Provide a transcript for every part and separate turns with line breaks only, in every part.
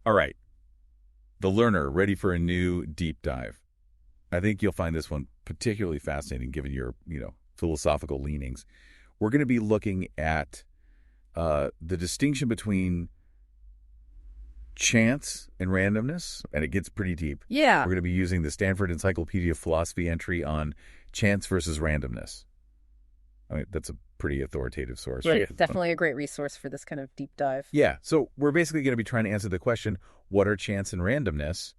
All right. The learner, ready for a new deep dive. I think you'll find this one particularly fascinating given your, philosophical leanings. We're going to be looking at the distinction between chance and randomness, and it gets pretty deep.
Yeah.
We're going to be using the Stanford Encyclopedia of Philosophy entry on chance versus randomness. I mean, that's a pretty authoritative source.
Right. Definitely a great resource for this kind of deep dive.
Yeah. So we're basically going to be trying to answer the question, what are chance and randomness,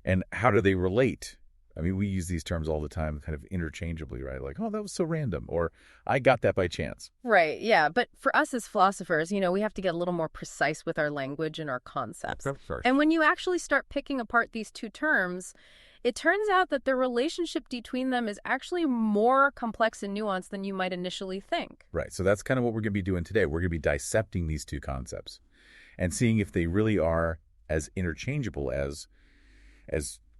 and how do they relate? I mean, we use these terms all the time kind of interchangeably, right? Like, oh, that was so random, or I got that by chance.
Right, yeah. But for us as philosophers, we have to get a little more precise with our language and our concepts.
Sure.
And when you actually start picking apart these two terms, it turns out that the relationship between them is actually more complex and nuanced than you might initially think.
Right. So that's kind of what we're going to be doing today. We're going to be dissecting these two concepts and seeing if they really are as interchangeable as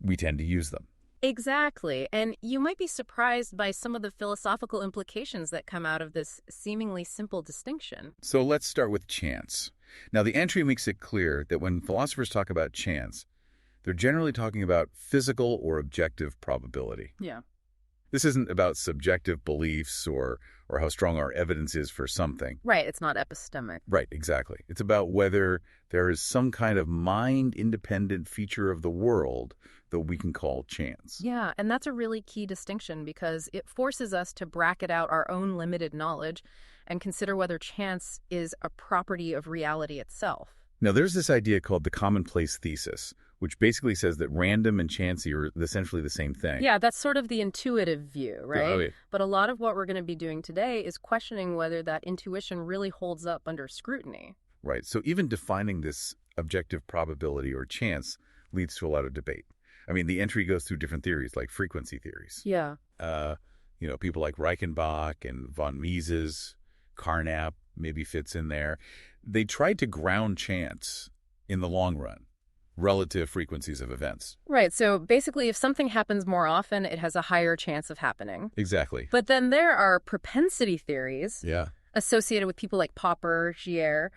we tend to use them.
Exactly. And you might be surprised by some of the philosophical implications that come out of this seemingly simple distinction.
So let's start with chance. Now, the entry makes it clear that when philosophers talk about chance, they're generally talking about physical or objective probability.
Yeah.
This isn't about subjective beliefs or how strong our evidence is for something.
Right. It's not epistemic.
Right, exactly. It's about whether there is some kind of mind-independent feature of the world that we can call chance.
Yeah, and that's a really key distinction because it forces us to bracket out our own limited knowledge and consider whether chance is a property of reality itself.
Now, there's this idea called the commonplace thesis, which basically says that random and chancy are essentially the same thing.
Yeah, that's sort of the intuitive view, right?
Oh, yeah.
But a lot of what we're going to be doing today is questioning whether that intuition really holds up under scrutiny.
Right. So even defining this objective probability or chance leads to a lot of debate. I mean, the entry goes through different theories, like frequency theories.
Yeah.
People like Reichenbach and von Mises, Carnap maybe fits in there. They tried to ground chance in the long run, relative frequencies of events.
Right. So basically, if something happens more often, it has a higher chance of happening.
Exactly.
But then there are propensity theories associated with people like Popper, Gier,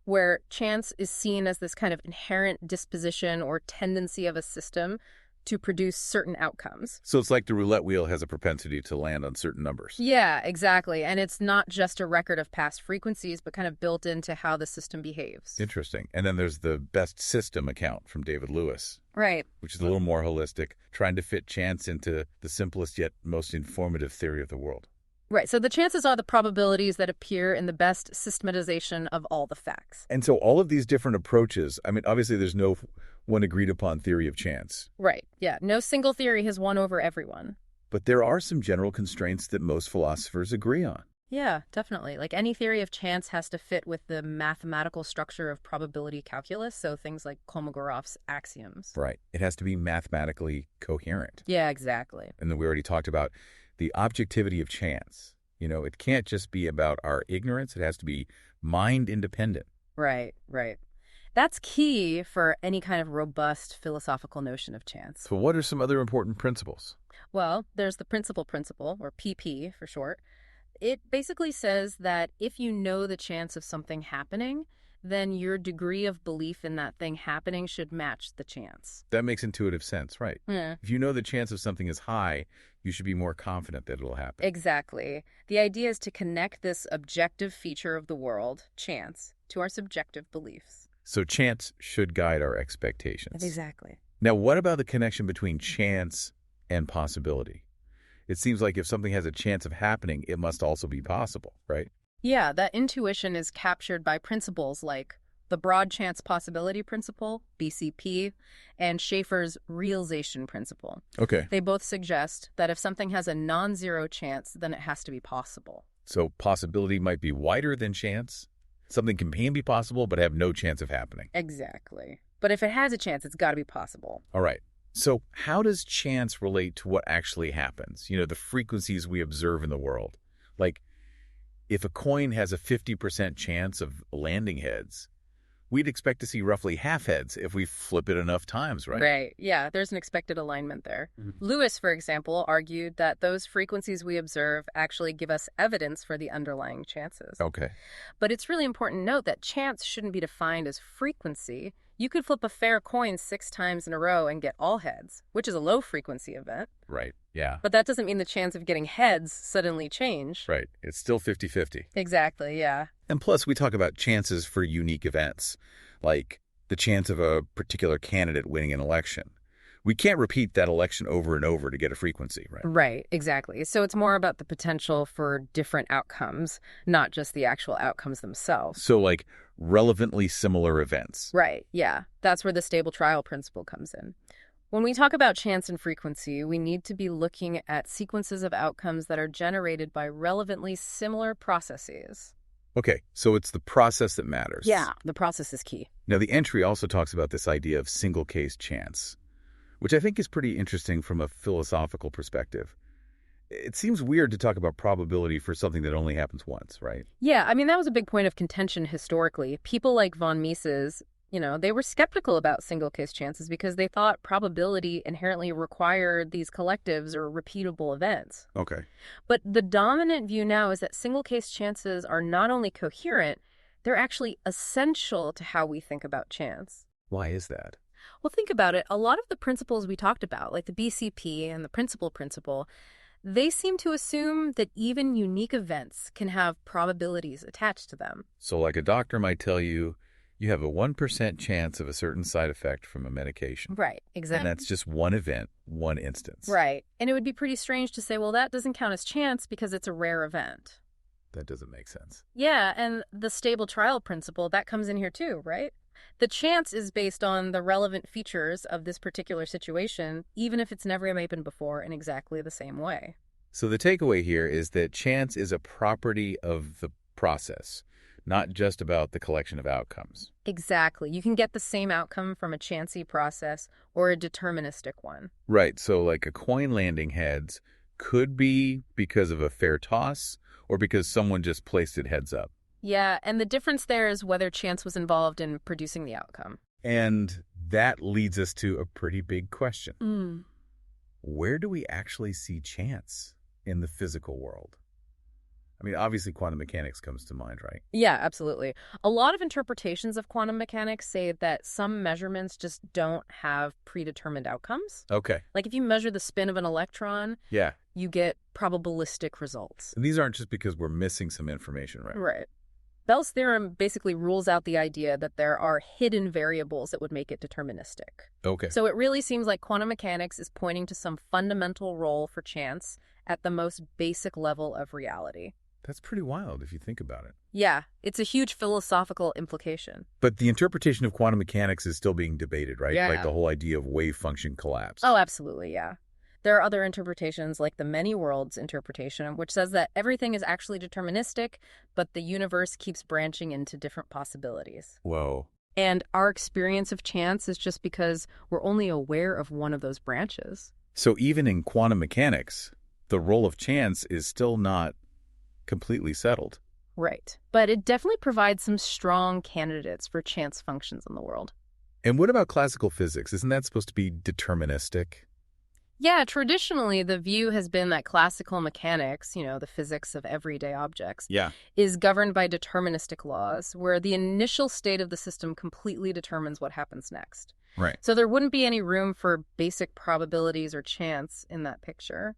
where chance is seen as this kind of inherent disposition or tendency of a system to produce certain outcomes.
So it's like the roulette wheel has a propensity to land on certain numbers.
Yeah, exactly. And it's not just a record of past frequencies, but kind of built into how the system behaves.
Interesting. And then there's the best system account from David Lewis.
Right.
Which is a little more holistic, trying to fit chance into the simplest yet most informative theory of the world.
Right. So the chances are the probabilities that appear in the best systematization of all the facts.
And so all of these different approaches, I mean, obviously there's no one agreed upon theory of chance.
Right. Yeah. No single theory has won over everyone.
But there are some general constraints that most philosophers agree on.
Yeah, definitely. Like any theory of chance has to fit with the mathematical structure of probability calculus, so things like Kolmogorov's axioms.
Right. It has to be mathematically coherent.
Yeah, exactly.
And then we already talked about the objectivity of chance. It can't just be about our ignorance. It has to be mind independent.
Right. That's key for any kind of robust philosophical notion of chance.
So what are some other important principles?
Well, there's the principle, or PP for short. It basically says that if you know the chance of something happening, then your degree of belief in that thing happening should match the chance.
That makes intuitive sense, right?
Yeah.
If you know the chance of something is high, you should be more confident that it'll happen.
Exactly. The idea is to connect this objective feature of the world, chance, to our subjective beliefs.
So chance should guide our expectations.
Exactly.
Now, what about the connection between chance and possibility? It seems like if something has a chance of happening, it must also be possible, right?
Yeah, that intuition is captured by principles like the broad chance possibility principle, BCP, and Schaeffer's realization principle.
Okay.
They both suggest that if something has a non-zero chance, then it has to be possible.
So possibility might be wider than chance? Something can be possible but have no chance of happening.
Exactly. But if it has a chance, it's got to be possible.
All right. So how does chance relate to what actually happens? The frequencies we observe in the world. Like, if a coin has a 50% chance of landing heads, we'd expect to see roughly half heads if we flip it enough times, right?
Right. Yeah, there's an expected alignment there. Lewis, for example, argued that those frequencies we observe actually give us evidence for the underlying chances.
Okay.
But it's really important to note that chance shouldn't be defined as frequency. You could flip a fair coin 6 times in a row and get all heads, which is a low-frequency event.
Right, yeah.
But that doesn't mean the chance of getting heads suddenly change.
Right, it's still 50-50.
Exactly, yeah.
And plus, we talk about chances for unique events, like the chance of a particular candidate winning an election. We can't repeat that election over and over to get a frequency, right?
Right, exactly. So it's more about the potential for different outcomes, not just the actual outcomes themselves.
So like relevantly similar events.
Right, yeah. That's where the stable trial principle comes in. When we talk about chance and frequency, we need to be looking at sequences of outcomes that are generated by relevantly similar processes.
Okay, so it's the process that matters.
Yeah, the process is key.
Now, the entry also talks about this idea of single-case chance, which I think is pretty interesting from a philosophical perspective. It seems weird to talk about probability for something that only happens once, right?
Yeah, I mean, that was a big point of contention historically. People like von Mises, they were skeptical about single-case chances because they thought probability inherently required these collectives or repeatable events.
Okay.
But the dominant view now is that single-case chances are not only coherent, they're actually essential to how we think about chance.
Why is that?
Well, think about it. A lot of the principles we talked about, like the BCP and the principle, they seem to assume that even unique events can have probabilities attached to them.
So like a doctor might tell you, you have a 1% chance of a certain side effect from a medication.
Right, exactly.
And that's just one event, one instance.
Right. And it would be pretty strange to say, well, that doesn't count as chance because it's a rare event.
That doesn't make sense.
Yeah, and the stable trial principle, that comes in here too, right? The chance is based on the relevant features of this particular situation, even if it's never happened before in exactly the same way.
So the takeaway here is that chance is a property of the process, not just about the collection of outcomes.
Exactly. You can get the same outcome from a chancy process or a deterministic one.
Right. So like a coin landing heads could be because of a fair toss or because someone just placed it heads up.
Yeah, and the difference there is whether chance was involved in producing the outcome.
And that leads us to a pretty big question. Where do we actually see chance in the physical world? I mean, obviously quantum mechanics comes to mind, right?
Yeah, absolutely. A lot of interpretations of quantum mechanics say that some measurements just don't have predetermined outcomes.
Okay.
Like if you measure the spin of an electron,
yeah,
you get probabilistic results.
And these aren't just because we're missing some information, right?
Right. Bell's theorem basically rules out the idea that there are hidden variables that would make it deterministic.
Okay.
So it really seems like quantum mechanics is pointing to some fundamental role for chance at the most basic level of reality.
That's pretty wild if you think about it.
Yeah, it's a huge philosophical implication.
But the interpretation of quantum mechanics is still being debated, right?
Yeah.
Like the whole idea of wave function collapse.
Oh, absolutely, yeah. There are other interpretations, like the many worlds interpretation, which says that everything is actually deterministic, but the universe keeps branching into different possibilities.
Whoa.
And our experience of chance is just because we're only aware of one of those branches.
So even in quantum mechanics, the role of chance is still not completely settled.
Right. But it definitely provides some strong candidates for chance functions in the world.
And what about classical physics? Isn't that supposed to be deterministic?
Yeah, traditionally, the view has been that classical mechanics, the physics of everyday objects, is governed by deterministic laws, where the initial state of the system completely determines what happens next.
Right.
So there wouldn't be any room for basic probabilities or chance in that picture.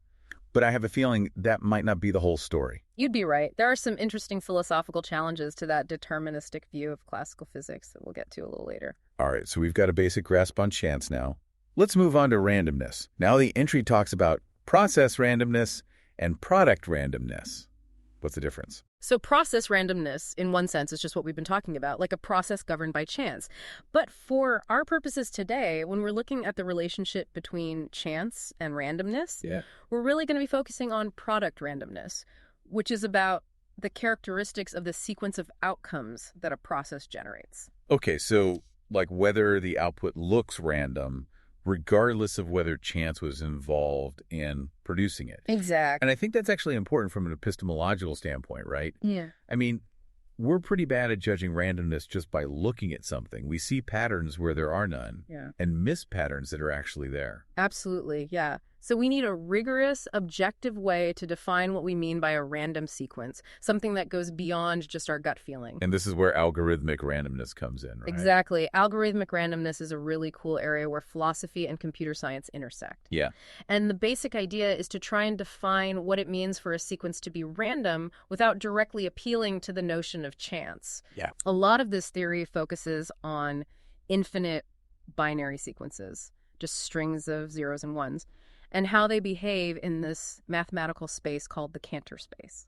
But I have a feeling that might not be the whole story.
You'd be right. There are some interesting philosophical challenges to that deterministic view of classical physics that we'll get to a little later.
All right, so we've got a basic grasp on chance now. Let's move on to randomness. Now the entry talks about process randomness and product randomness. What's the difference?
So process randomness, in one sense, is just what we've been talking about, like a process governed by chance. But for our purposes today, when we're looking at the relationship between chance and randomness, we're really going to be focusing on product randomness, which is about the characteristics of the sequence of outcomes that a process generates.
Okay, so like whether the output looks random, regardless of whether chance was involved in producing it.
Exactly.
And I think that's actually important from an epistemological standpoint, right?
Yeah.
I mean, we're pretty bad at judging randomness just by looking at something. We see patterns where there are none and miss patterns that are actually there.
Absolutely, yeah. So we need a rigorous, objective way to define what we mean by a random sequence, something that goes beyond just our gut feeling.
And this is where algorithmic randomness comes in, right?
Exactly. Algorithmic randomness is a really cool area where philosophy and computer science intersect.
Yeah.
And the basic idea is to try and define what it means for a sequence to be random without directly appealing to the notion of chance.
Yeah.
A lot of this theory focuses on infinite binary sequences, just strings of zeros and ones, and how they behave in this mathematical space called the Cantor space.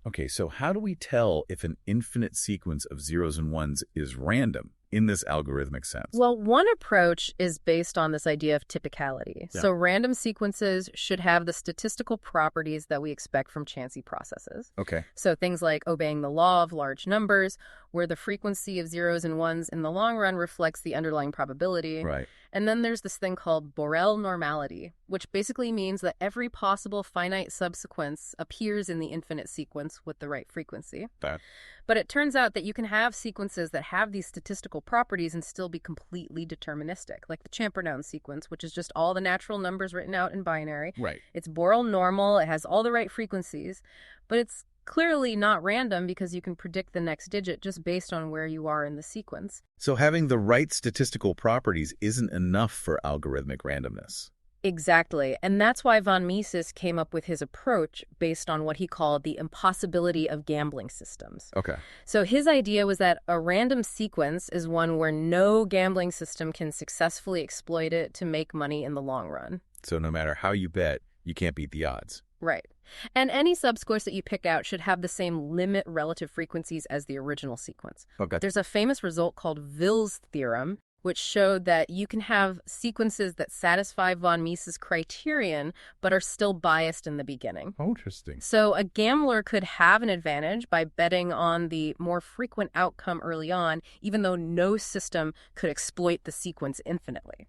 Okay, so how do we tell if an infinite sequence of zeros and ones is random in this algorithmic sense?
Well, one approach is based on this idea of typicality.
Yeah.
So random sequences should have the statistical properties that we expect from chancy processes.
Okay.
So things like obeying the law of large numbers, where the frequency of zeros and ones in the long run reflects the underlying probability.
Right.
And then there's this thing called Borel normality, which basically means that every possible finite subsequence appears in the infinite sequence with the right frequency. But it turns out that you can have sequences that have these statistical properties and still be completely deterministic, like the Champernowne sequence, which is just all the natural numbers written out in binary.
Right.
It's Borel normal, it has all the right frequencies, but it's clearly not random because you can predict the next digit just based on where you are in the sequence.
So having the right statistical properties isn't enough for algorithmic randomness.
Exactly. And that's why von Mises came up with his approach based on what he called the impossibility of gambling systems.
Okay.
So his idea was that a random sequence is one where no gambling system can successfully exploit it to make money in the long run.
So no matter how you bet, you can't beat the odds.
Right. And any subsequence that you pick out should have the same limit relative frequencies as the original sequence.
Okay.
There's a famous result called Ville's theorem, which showed that you can have sequences that satisfy von Mises' criterion, but are still biased in the beginning.
Oh, interesting.
So a gambler could have an advantage by betting on the more frequent outcome early on, even though no system could exploit the sequence infinitely.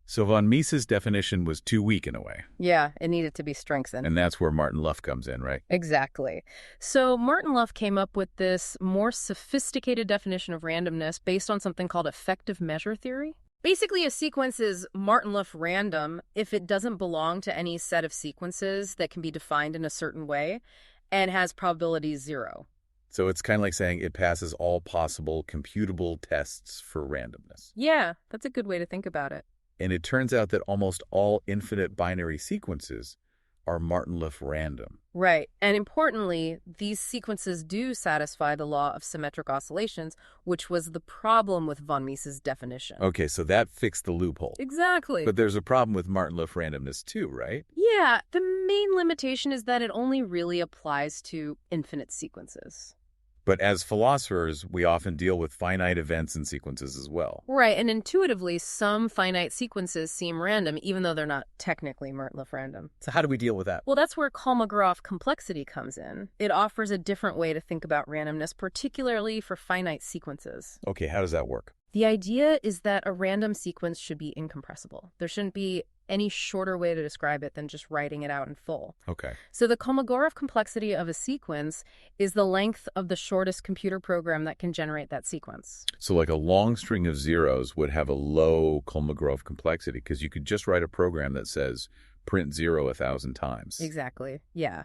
So von Mises' definition was too weak in a way.
Yeah, it needed to be strengthened.
And that's where Martin Luff comes in, right?
Exactly. So Martin Luff came up with this more sophisticated definition of randomness based on something called effective measure theory. Basically, a sequence is Martin Luff random if it doesn't belong to any set of sequences that can be defined in a certain way and has probability 0.
So it's kind of like saying it passes all possible computable tests for randomness.
Yeah, that's a good way to think about it.
And it turns out that almost all infinite binary sequences are Martin Luff random.
Right. And importantly, these sequences do satisfy the law of symmetric oscillations, which was the problem with von Mises' definition.
Okay, so that fixed the loophole.
Exactly.
But there's a problem with Martin Luff randomness too, right?
Yeah, the main limitation is that it only really applies to infinite sequences.
But as philosophers, we often deal with finite events and sequences as well.
Right, and intuitively, some finite sequences seem random, even though they're not technically Martin Luff random.
So how do we deal with that?
Well, that's where Kolmogorov complexity comes in. It offers a different way to think about randomness, particularly for finite sequences.
Okay, how does that work?
The idea is that a random sequence should be incompressible. There shouldn't be any shorter way to describe it than just writing it out in full.
Okay.
So the Kolmogorov complexity of a sequence is the length of the shortest computer program that can generate that sequence.
So like a long string of zeros would have a low Kolmogorov complexity because you could just write a program that says print 0 1,000 times.
Exactly. Yeah.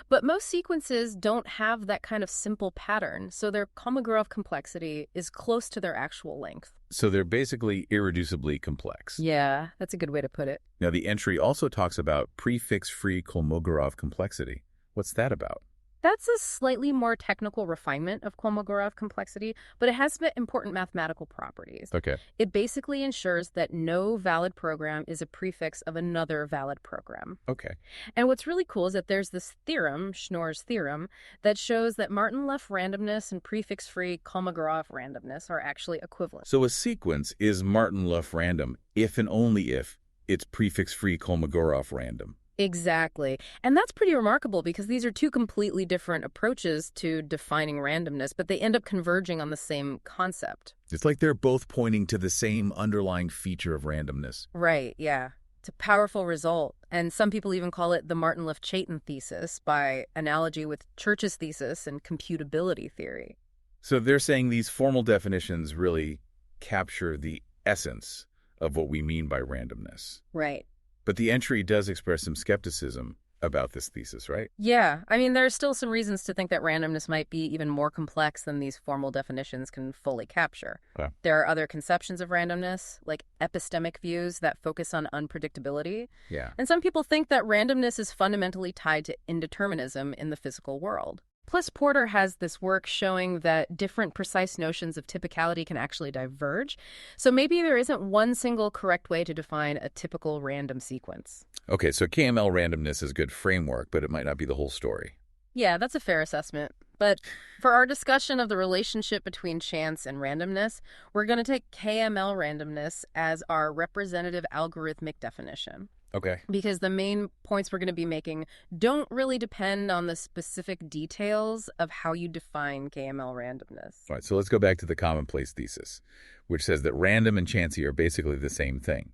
But most sequences don't have that kind of simple pattern, so their Kolmogorov complexity is close to their actual length.
So they're basically irreducibly complex.
Yeah, that's a good way to put it.
Now, the entry also talks about prefix-free Kolmogorov complexity. What's that about?
That's a slightly more technical refinement of Kolmogorov complexity, but it has important mathematical properties.
Okay.
It basically ensures that no valid program is a prefix of another valid program.
Okay.
And what's really cool is that there's this theorem, Schnorr's theorem, that shows that Martin Luff randomness and prefix-free Kolmogorov randomness are actually equivalent.
So a sequence is Martin Luff random if and only if it's prefix-free Kolmogorov random.
Exactly. And that's pretty remarkable because these are two completely different approaches to defining randomness, but they end up converging on the same concept.
It's like they're both pointing to the same underlying feature of randomness.
Right, yeah. It's a powerful result. And some people even call it the Martin Luff-Chaitin thesis by analogy with Church's thesis and computability theory.
So they're saying these formal definitions really capture the essence of what we mean by randomness.
Right.
But the entry does express some skepticism about this thesis, right?
Yeah, I mean, there are still some reasons to think that randomness might be even more complex than these formal definitions can fully capture.
Yeah.
There are other conceptions of randomness, like epistemic views that focus on unpredictability.
Yeah.
And some people think that randomness is fundamentally tied to indeterminism in the physical world. Plus, Porter has this work showing that different precise notions of typicality can actually diverge. So maybe there isn't one single correct way to define a typical random sequence.
Okay, so KML randomness is a good framework, but it might not be the whole story.
Yeah, that's a fair assessment. But for our discussion of the relationship between chance and randomness, we're going to take KML randomness as our representative algorithmic definition.
Okay.
Because the main points we're going to be making don't really depend on the specific details of how you define KML randomness.
All right, so let's go back to the commonplace thesis, which says that random and chancy are basically the same thing.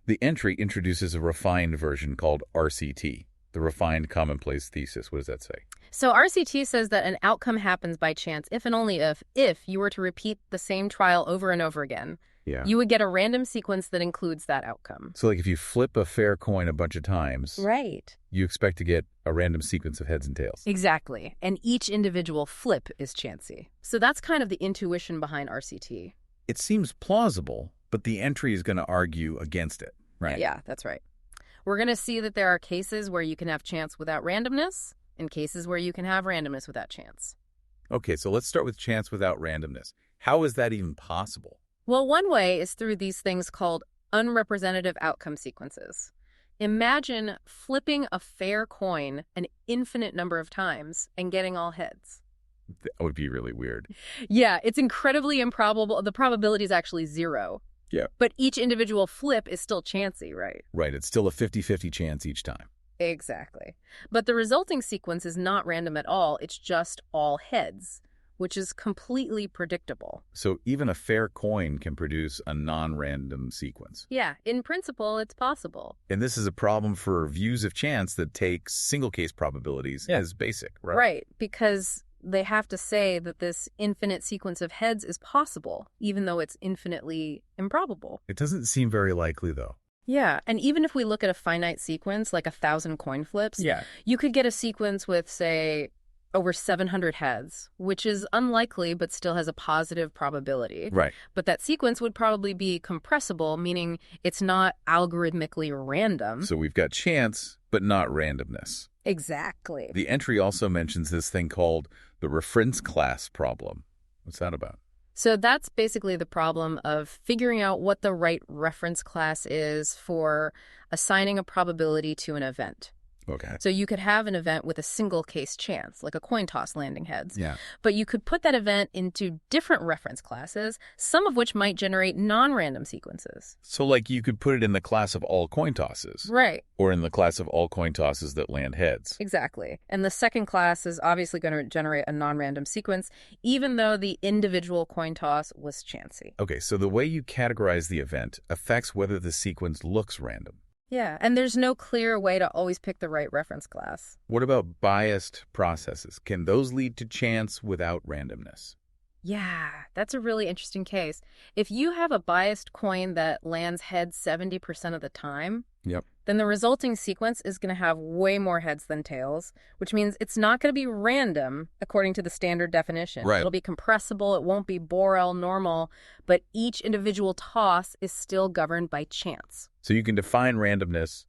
The entry introduces a refined version called RCT, the refined commonplace thesis. What does that say?
So RCT says that an outcome happens by chance if and only if you were to repeat the same trial over and over again.
Yeah.
You would get a random sequence that includes that outcome.
So like if you flip a fair coin a bunch of times,
right,
you expect to get a random sequence of heads and tails.
Exactly. And each individual flip is chancy. So that's kind of the intuition behind RCT.
It seems plausible, but the entry is going to argue against it, right?
Yeah, that's right. We're going to see that there are cases where you can have chance without randomness and cases where you can have randomness without chance.
Okay, so let's start with chance without randomness. How is that even possible?
Well, one way is through these things called unrepresentative outcome sequences. Imagine flipping a fair coin an infinite number of times and getting all heads.
That would be really weird.
Yeah, it's incredibly improbable. The probability is actually 0.
Yeah.
But each individual flip is still chancy, right?
Right, it's still a 50-50 chance each time.
Exactly. But the resulting sequence is not random at all. It's just all heads, which is completely predictable.
So even a fair coin can produce a non-random sequence.
Yeah, in principle, it's possible.
And this is a problem for views of chance that take single-case probabilities as basic, right?
Right, because they have to say that this infinite sequence of heads is possible, even though it's infinitely improbable.
It doesn't seem very likely, though.
Yeah, and even if we look at a finite sequence, like 1,000 coin flips, you could get a sequence with, say, over 700 heads, which is unlikely but still has a positive probability.
Right.
But that sequence would probably be compressible, meaning it's not algorithmically random.
So we've got chance, but not randomness.
Exactly.
The entry also mentions this thing called the reference class problem. What's that about?
So that's basically the problem of figuring out what the right reference class is for assigning a probability to an event.
Okay.
So you could have an event with a single case chance, like a coin toss landing heads.
Yeah.
But you could put that event into different reference classes, some of which might generate non-random sequences.
So like you could put it in the class of all coin tosses.
Right.
Or in the class of all coin tosses that land heads.
Exactly. And the second class is obviously going to generate a non-random sequence, even though the individual coin toss was chancy.
Okay, so the way you categorize the event affects whether the sequence looks random.
Yeah, and there's no clear way to always pick the right reference class.
What about biased processes? Can those lead to chance without randomness?
Yeah, that's a really interesting case. If you have a biased coin that lands heads 70% of the time, then the resulting sequence is going to have way more heads than tails, which means it's not going to be random according to the standard definition.
Right.
It'll be compressible, it won't be Borel normal, but each individual toss is still governed by chance.
So you can define randomness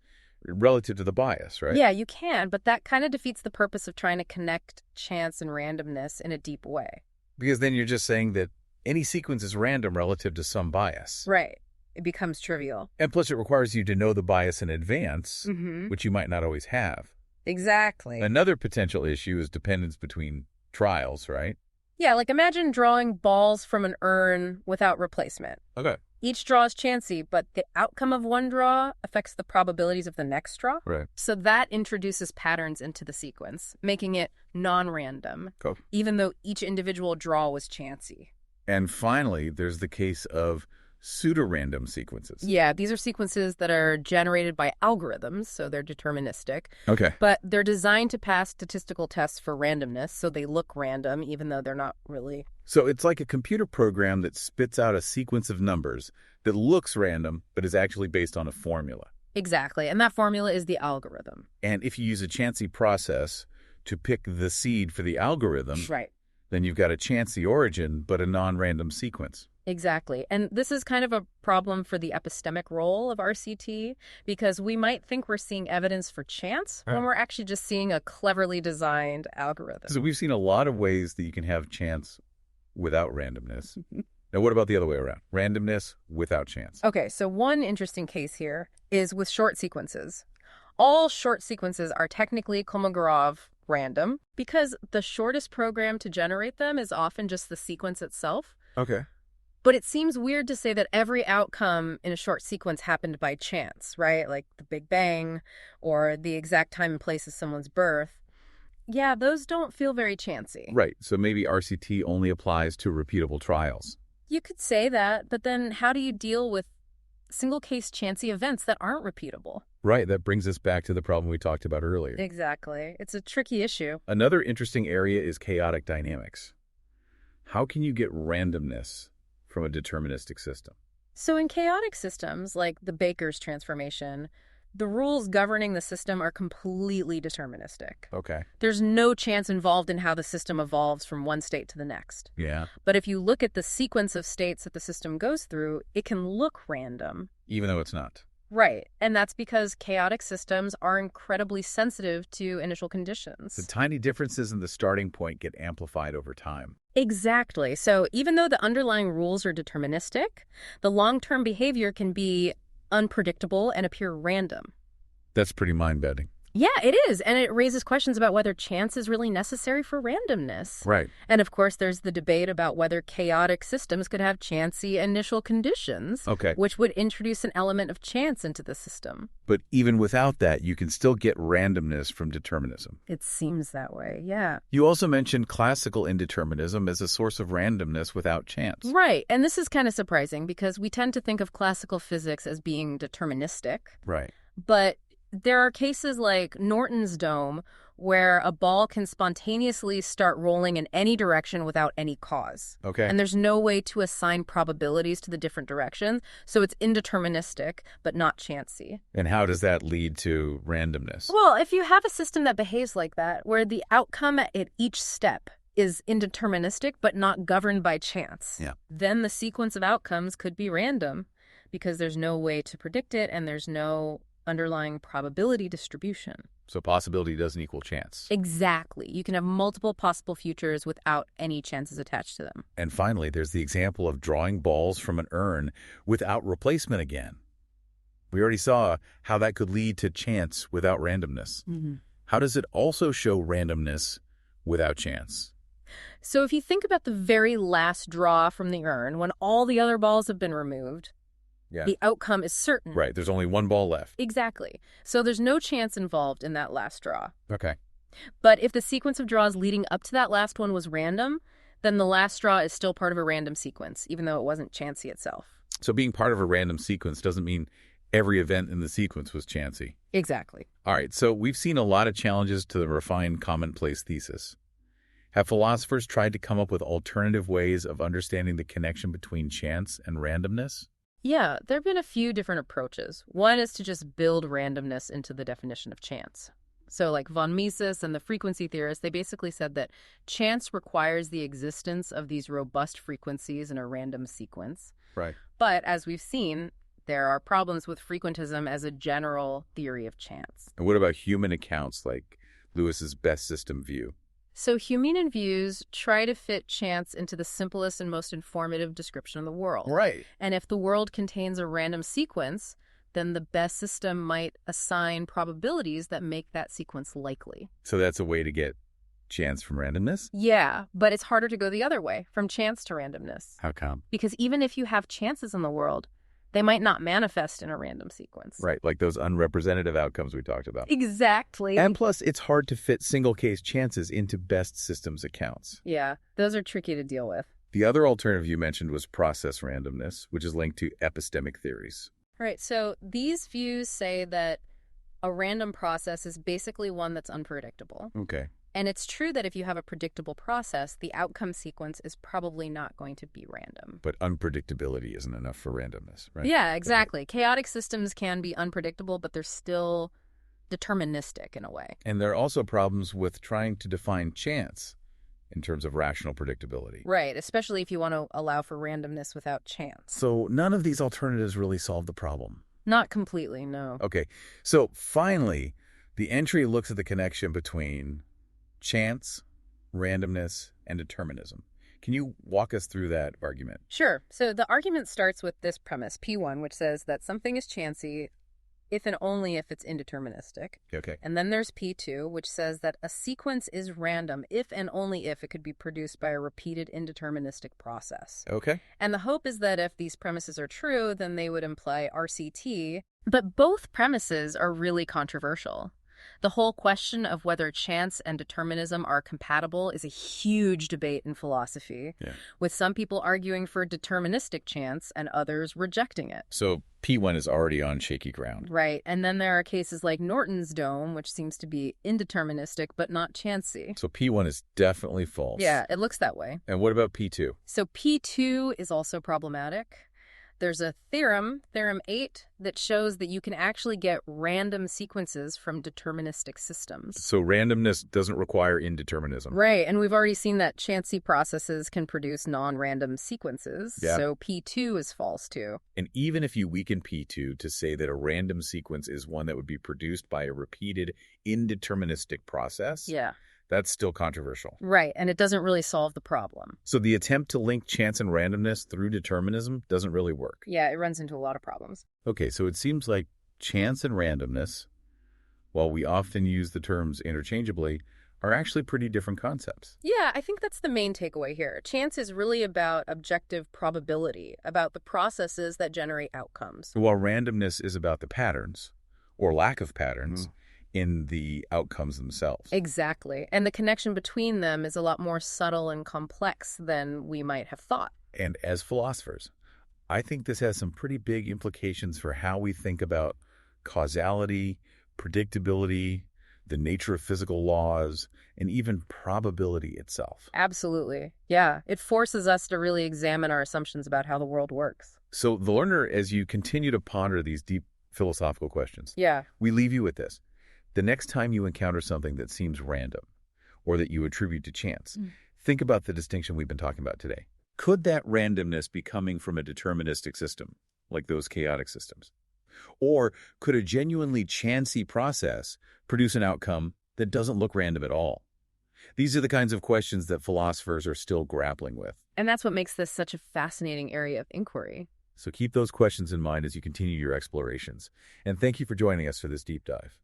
relative to the bias, right?
Yeah, you can, but that kind of defeats the purpose of trying to connect chance and randomness in a deep way.
Because then you're just saying that any sequence is random relative to some bias.
Right. It becomes trivial.
And plus it requires you to know the bias in advance,
Mm-hmm.
which you might not always have.
Exactly.
Another potential issue is dependence between trials, right?
Yeah, like imagine drawing balls from an urn without replacement.
Okay.
Each draw is chancy, but the outcome of one draw affects the probabilities of the next draw.
Right.
So that introduces patterns into the sequence, making it non-random,
Cool.
even though each individual draw was chancy.
And finally, there's the case of pseudorandom sequences.
Yeah, these are sequences that are generated by algorithms, so they're deterministic.
Okay.
But they're designed to pass statistical tests for randomness, so they look random, even though they're not really.
So it's like a computer program that spits out a sequence of numbers that looks random, but is actually based on a formula.
Exactly. And that formula is the algorithm.
And if you use a chancy process to pick the seed for the algorithm,
right,
then you've got a chancy origin, but a non-random sequence.
Exactly. And this is kind of a problem for the epistemic role of RCT, because we might think we're seeing evidence for chance when we're actually just seeing a cleverly designed algorithm.
So we've seen a lot of ways that you can have chance without randomness. Now, what about the other way around? Randomness without chance.
Okay, so one interesting case here is with short sequences. All short sequences are technically Kolmogorov random because the shortest program to generate them is often just the sequence itself.
Okay.
But it seems weird to say that every outcome in a short sequence happened by chance, right? Like the Big Bang or the exact time and place of someone's birth. Yeah, those don't feel very chancy.
Right. So maybe RCT only applies to repeatable trials.
You could say that, but then how do you deal with single-case chancy events that aren't repeatable?
Right. That brings us back to the problem we talked about earlier.
Exactly. It's a tricky issue.
Another interesting area is chaotic dynamics. How can you get randomness from a deterministic system?
So in chaotic systems, like the Baker's transformation, the rules governing the system are completely deterministic.
Okay.
There's no chance involved in how the system evolves from one state to the next.
Yeah.
But if you look at the sequence of states that the system goes through, it can look random.
Even though it's not.
Right. And that's because chaotic systems are incredibly sensitive to initial conditions.
The tiny differences in the starting point get amplified over time.
Exactly. So even though the underlying rules are deterministic, the long-term behavior can be unpredictable and appear random.
That's pretty mind-bending.
Yeah, it is. And it raises questions about whether chance is really necessary for randomness.
Right.
And of course, there's the debate about whether chaotic systems could have chancy initial conditions, which would introduce an element of chance into the system.
But even without that, you can still get randomness from determinism.
It seems that way, yeah.
You also mentioned classical indeterminism as a source of randomness without chance.
Right. And this is kind of surprising because we tend to think of classical physics as being deterministic.
Right.
But there are cases like Norton's dome where a ball can spontaneously start rolling in any direction without any cause.
Okay.
And there's no way to assign probabilities to the different directions, so it's indeterministic, but not chancy.
And how does that lead to randomness?
Well, if you have a system that behaves like that, where the outcome at each step is indeterministic but not governed by chance, then the sequence of outcomes could be random because there's no way to predict it and there's no underlying probability distribution.
So possibility doesn't equal chance.
Exactly. You can have multiple possible futures without any chances attached to them.
And finally, there's the example of drawing balls from an urn without replacement again. We already saw how that could lead to chance without randomness.
Mm-hmm.
How does it also show randomness without chance?
So if you think about the very last draw from the urn, when all the other balls have been removed, the outcome is certain.
Right. There's only one ball left.
Exactly. So there's no chance involved in that last draw.
Okay.
But if the sequence of draws leading up to that last one was random, then the last draw is still part of a random sequence, even though it wasn't chancy itself.
So being part of a random sequence doesn't mean every event in the sequence was chancy.
Exactly.
All right. So we've seen a lot of challenges to the refined commonplace thesis. Have philosophers tried to come up with alternative ways of understanding the connection between chance and randomness?
Yeah, there have been a few different approaches. One is to just build randomness into the definition of chance. So like von Mises and the frequency theorists, they basically said that chance requires the existence of these robust frequencies in a random sequence.
Right.
But as we've seen, there are problems with frequentism as a general theory of chance.
And what about human accounts like Lewis's best system view?
So Humean views try to fit chance into the simplest and most informative description of the world.
Right.
And if the world contains a random sequence, then the best system might assign probabilities that make that sequence likely.
So that's a way to get chance from randomness?
Yeah, but it's harder to go the other way, from chance to randomness.
How come?
Because even if you have chances in the world, they might not manifest in a random sequence.
Right, like those unrepresentative outcomes we talked about.
Exactly.
And plus, it's hard to fit single-case chances into best systems accounts.
Yeah, those are tricky to deal with.
The other alternative you mentioned was process randomness, which is linked to epistemic theories.
Right, so these views say that a random process is basically one that's unpredictable.
Okay.
And it's true that if you have a predictable process, the outcome sequence is probably not going to be random.
But unpredictability isn't enough for randomness, right?
Yeah, exactly. Okay. Chaotic systems can be unpredictable, but they're still deterministic in a way.
And there are also problems with trying to define chance in terms of rational predictability.
Right, especially if you want to allow for randomness without chance.
So none of these alternatives really solve the problem.
Not completely, no.
Okay, so finally, the entry looks at the connection between chance, randomness, and determinism. Can you walk us through that argument?
Sure. So the argument starts with this premise, P1, which says that something is chancy if and only if it's indeterministic.
Okay.
And then there's P2, which says that a sequence is random if and only if it could be produced by a repeated indeterministic process.
Okay.
And the hope is that if these premises are true, then they would imply RCT. But both premises are really controversial. The whole question of whether chance and determinism are compatible is a huge debate in philosophy, with some people arguing for deterministic chance and others rejecting it.
So P1 is already on shaky ground.
Right. And then there are cases like Norton's dome, which seems to be indeterministic but not chancy.
So P1 is definitely false.
Yeah, it looks that way.
And what about P2?
So P2 is also problematic. There's a theorem, Theorem 8, that shows that you can actually get random sequences from deterministic systems.
So randomness doesn't require indeterminism.
Right, and we've already seen that chancy processes can produce non-random sequences, so P2 is false too.
And even if you weaken P2 to say that a random sequence is one that would be produced by a repeated indeterministic process, that's still controversial.
Right, and it doesn't really solve the problem.
So the attempt to link chance and randomness through determinism doesn't really work.
Yeah, it runs into a lot of problems.
Okay, so it seems like chance and randomness, while we often use the terms interchangeably, are actually pretty different concepts.
Yeah, I think that's the main takeaway here. Chance is really about objective probability, about the processes that generate outcomes.
While randomness is about the patterns, or lack of patterns, in the outcomes themselves.
Exactly. And the connection between them is a lot more subtle and complex than we might have thought.
And as philosophers, I think this has some pretty big implications for how we think about causality, predictability, the nature of physical laws, and even probability itself.
Absolutely. Yeah, it forces us to really examine our assumptions about how the world works.
So the learner, as you continue to ponder these deep philosophical questions, we leave you with this. The next time you encounter something that seems random or that you attribute to chance, think about the distinction we've been talking about today. Could that randomness be coming from a deterministic system, like those chaotic systems? Or could a genuinely chancy process produce an outcome that doesn't look random at all? These are the kinds of questions that philosophers are still grappling with.
And that's what makes this such a fascinating area of inquiry.
So keep those questions in mind as you continue your explorations. And thank you for joining us for this deep dive.